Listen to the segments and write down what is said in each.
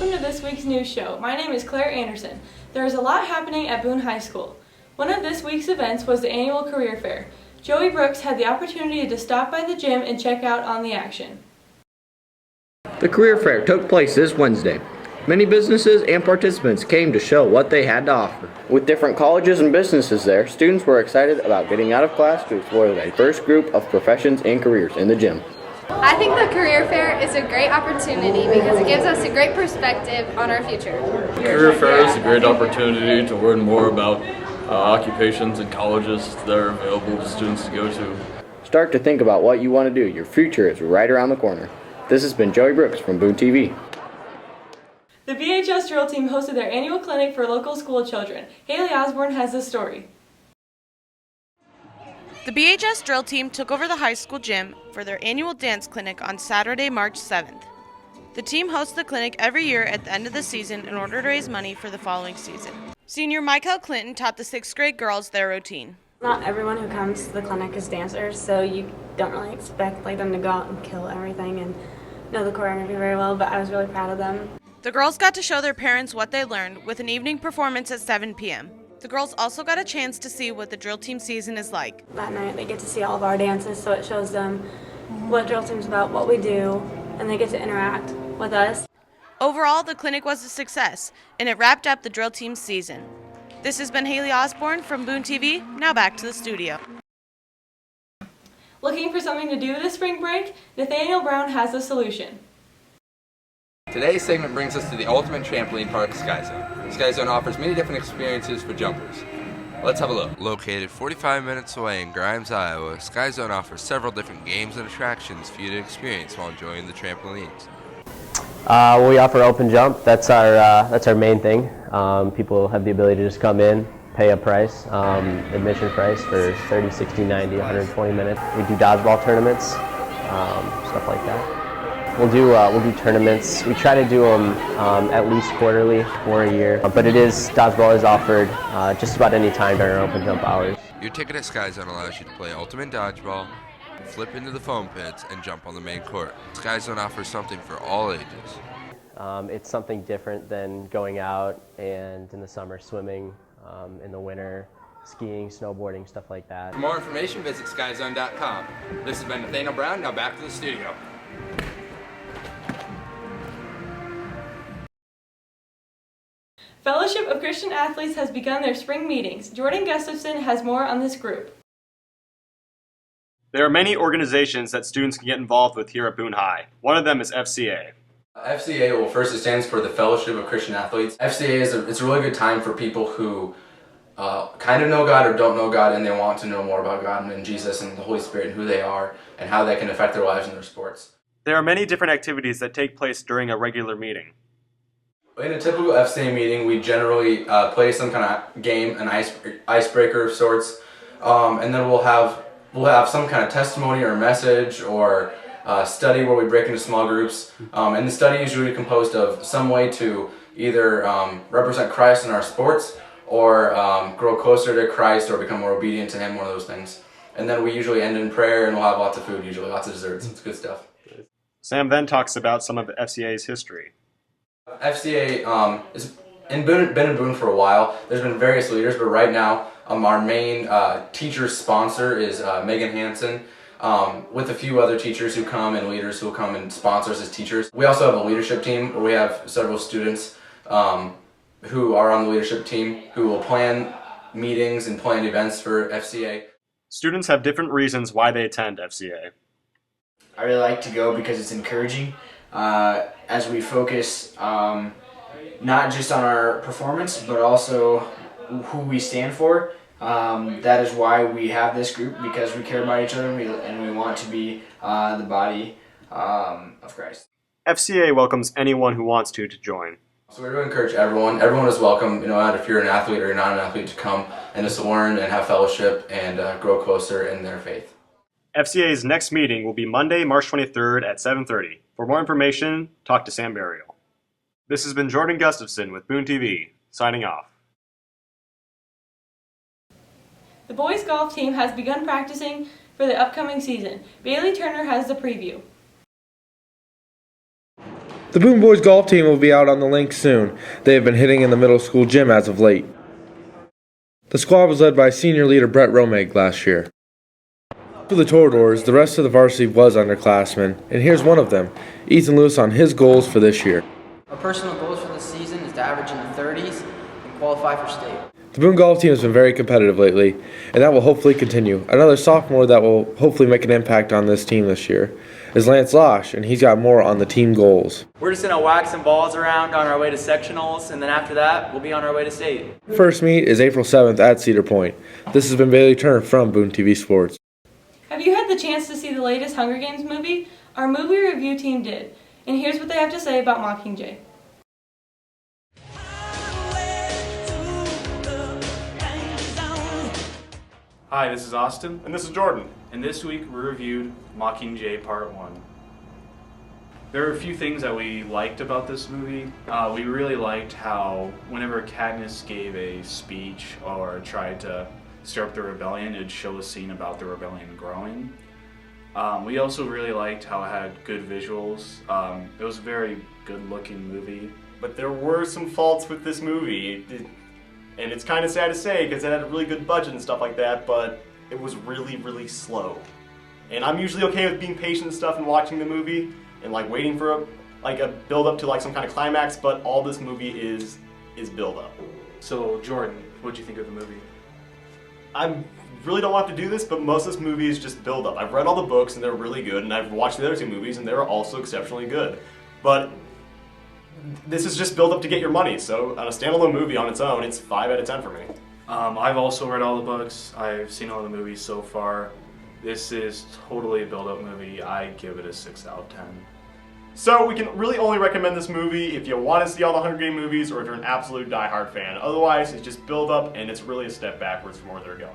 welcome to this week's news show. My name is Claire Anderson. There is a lot happening at Boone High School. One of this week's events was the annual career fair. Joey Brooks had the opportunity to stop by the gym and check out on the action. The career fair took place this Wednesday. Many businesses and participants came to show what they had to offer. With different colleges and businesses there, students were excited about getting out of class to explore the diverse group of professions and careers in the gym. I think the career fair is a great opportunity because it gives us a great perspective on our future. The career fair is a great opportunity to learn more about occupations and colleges that are available to students to go to. Start to think about what you want to do. Your future is right around the corner. This has been Joey Brooks from Boone TV. The BHS drill team hosted their annual clinic for local school children. Haley Osborne has the story. The BHS drill team took over the high school gym for their annual dance clinic on Saturday, March 7th. The team hosts the clinic every year at the end of the season in order to raise money for the following season. Senior Michael Clinton taught the 6th grade girls their routine. Not everyone who comes to the clinic is dancers, so you don't really expect them to go out and kill everything and know the choreography very well, but I was really proud of them. The girls got to show their parents what they learned with an evening performance at 7 p.m. The girls also got a chance to see what the drill team season is like. That night they get to see all of our dances, so it shows them what drill team's about, what we do, and they get to interact with us. Overall, the clinic was a success, and it wrapped up the drill team's season. This has been Haley Osborne from Boone TV. Now back to the studio. Looking for something to do this spring break? Nathaniel Brown has the solution. Today's segment brings us to the ultimate trampoline park, Sky Zone. Sky Zone offers many different experiences for jumpers. Let's have a look. Located 45 minutes away in Grimes, Iowa, Sky Zone offers several different games and attractions for you to experience while enjoying the trampolines. We offer open jump. That's our main thing. People have the ability to just come in, pay a price, admission price for 30, 60, 90, 120 minutes. We do dodgeball tournaments, stuff like that. We'll do tournaments. We try to do them at least quarterly or a year, but dodgeball is offered just about any time during our open jump hours. Your ticket at Sky Zone allows you to play ultimate dodgeball, flip into the foam pits, and jump on the main court. Sky Zone offers something for all ages. It's something different than going out and in the summer swimming, in the winter skiing, snowboarding, stuff like that. For more information, visit skyzone.com. This has been Nathaniel Brown. Now back to the studio. Fellowship of Christian Athletes has begun their spring meetings. Jordan Gustafson has more on this group. There are many organizations that students can get involved with here at Boone High. One of them is FCA. FCA, well, first it stands for the Fellowship of Christian Athletes. FCA it's a really good time for people who kind of know God or don't know God, and they want to know more about God and Jesus and the Holy Spirit and who they are and how that can affect their lives and their sports. There are many different activities that take place during a regular meeting. In a typical FCA meeting, we generally play some kind of game, an icebreaker of sorts, and then we'll have some kind of testimony or message or study where we break into small groups. And the study is usually composed of some way to either represent Christ in our sports or grow closer to Christ or become more obedient to Him, one of those things. And then we usually end in prayer, and we'll have lots of food, usually lots of desserts. It's good stuff. Sam then talks about some of the FCA's history. FCA has been in Boone for a while. There's been various leaders, but right now our main teacher sponsor is Megan Hansen, with a few other teachers who come and leaders who will come and sponsor us as teachers. We also have a leadership team where we have several students who are on the leadership team who will plan meetings and plan events for FCA. Students have different reasons why they attend FCA. I really like to go because it's encouraging. As we focus not just on our performance, but also who we stand for. That is why we have this group, because we care about each other and we want to be the body of Christ. FCA welcomes anyone who wants to join. So we really encourage everyone. Everyone is welcome, if you're an athlete or you're not an athlete, to come and just learn and have fellowship and grow closer in their faith. FCA's next meeting will be Monday, March 23rd at 7:30. For more information, talk to Sam Burial. This has been Jordan Gustafson with Boone TV, signing off. The boys golf team has begun practicing for the upcoming season. Bailey Turner has the preview. The Boone boys golf team will be out on the links soon. They have been hitting in the middle school gym as of late. The squad was led by senior leader Brett Romeg last year. For the Toradors, the rest of the varsity was underclassmen, and here's one of them, Ethan Lewis, on his goals for this year. Our personal goals for this season is to average in the 30s and qualify for state. The Boone golf team has been very competitive lately, and that will hopefully continue. Another sophomore that will hopefully make an impact on this team this year is Lance Losh, and he's got more on the team goals. We're just going to whack some balls around on our way to sectionals, and then after that, we'll be on our way to state. First meet is April 7th at Cedar Point. This has been Bailey Turner from Boone TV Sports. Have you had the chance to see the latest Hunger Games movie? Our movie review team did, and here's what they have to say about Mockingjay. Hi, this is Austin. And this is Jordan. And this week we reviewed Mockingjay Part 1. There are a few things that we liked about this movie. We really liked how whenever Katniss gave a speech or tried to stir up the rebellion, it'd show a scene about the rebellion growing. We also really liked how it had good visuals. It was a very good looking movie. But there were some faults with this movie. And it's kind of sad to say because it had a really good budget and stuff like that, but it was really, really slow. And I'm usually okay with being patient and stuff and watching the movie and like waiting for a build up to like some kind of climax, but all this movie is build up. So Jordan, what'd you think of the movie? I really don't want to do this, but most of this movie is just build up. I've read all the books and they're really good, and I've watched the other two movies and they're also exceptionally good. But this is just build up to get your money, so on a standalone movie on its own, it's 5 out of 10 for me. I've also read all the books. I've seen all the movies so far. This is totally a build-up movie. I give it a 6 out of 10. So we can really only recommend this movie if you want to see all the Hunger Games movies or if you're an absolute die-hard fan. Otherwise, it's just build up and it's really a step backwards from where they're going.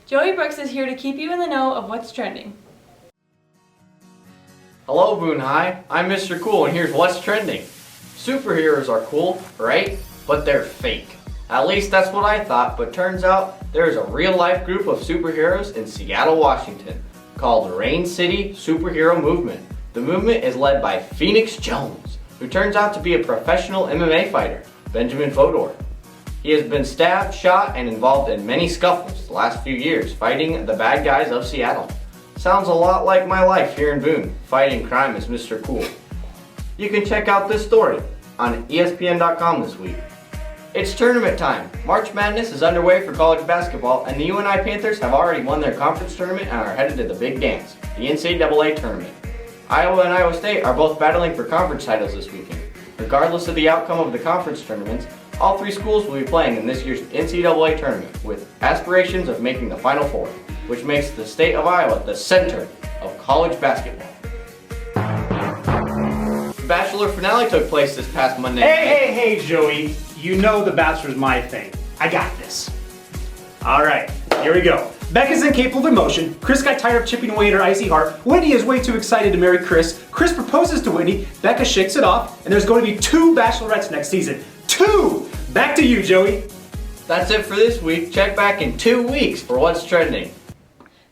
Joey Brooks is here to keep you in the know of what's trending. Hello Boone High, I'm Mr. Cool and here's what's trending. Superheroes are cool, right? But they're fake. At least that's what I thought, but turns out there's a real life group of superheroes in Seattle, Washington called Rain City Superhero Movement. The movement is led by Phoenix Jones, who turns out to be a professional MMA fighter, Benjamin Fodor. He has been stabbed, shot, and involved in many scuffles the last few years, fighting the bad guys of Seattle. Sounds a lot like my life here in Boone, fighting crime as Mr. Cool. You can check out this story on ESPN.com this week. It's tournament time. March Madness is underway for college basketball, and the UNI Panthers have already won their conference tournament and are headed to the big dance, the NCAA tournament. Iowa and Iowa State are both battling for conference titles this weekend. Regardless of the outcome of the conference tournaments, all three schools will be playing in this year's NCAA tournament with aspirations of making the Final Four, which makes the state of Iowa the center of college basketball. The Bachelor finale took place this past Monday night. Hey, Joey. You know The Bachelor's my thing. I got this. All right, here we go. Becca's incapable of emotion. Chris got tired of chipping away at her icy heart. Whitney is way too excited to marry Chris. Chris proposes to Whitney. Becca shakes it off, and there's going to be 2 bachelorettes next season. 2! Back to you, Joey. That's it for this week. Check back in 2 weeks for what's trending.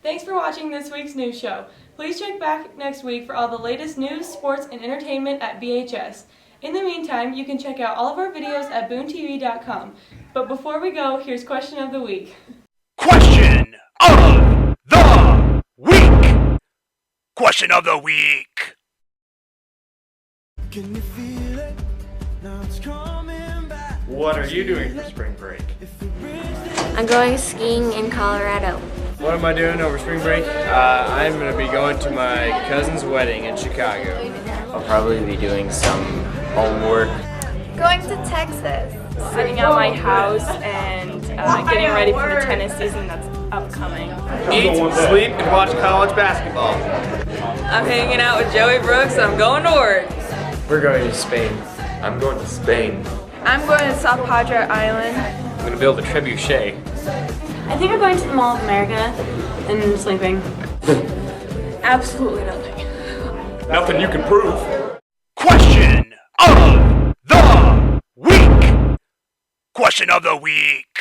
Thanks for watching this week's news show. Please check back next week for all the latest news, sports, and entertainment at BHS. In the meantime, you can check out all of our videos at BooneTV.com. But before we go, here's Question of the Week. Question of the Week! Question of the Week! Can you feel it? Now it's coming back. What are you doing for spring break? I'm going skiing in Colorado. What am I doing over spring break? I'm going to be going to my cousin's wedding in Chicago. I'll probably be doing some homework. Going to Texas. Sitting at my house and getting ready for the tennis season that's upcoming. Eat, sleep, and watch college basketball. I'm hanging out with Joey Brooks. I'm going to work. We're going to Spain. I'm going to Spain. I'm going to South Padre Island. I'm going to build a trebuchet. I think I'm going to the Mall of America and sleeping. Absolutely nothing. Nothing you can prove. Question of the Week! Question of the Week!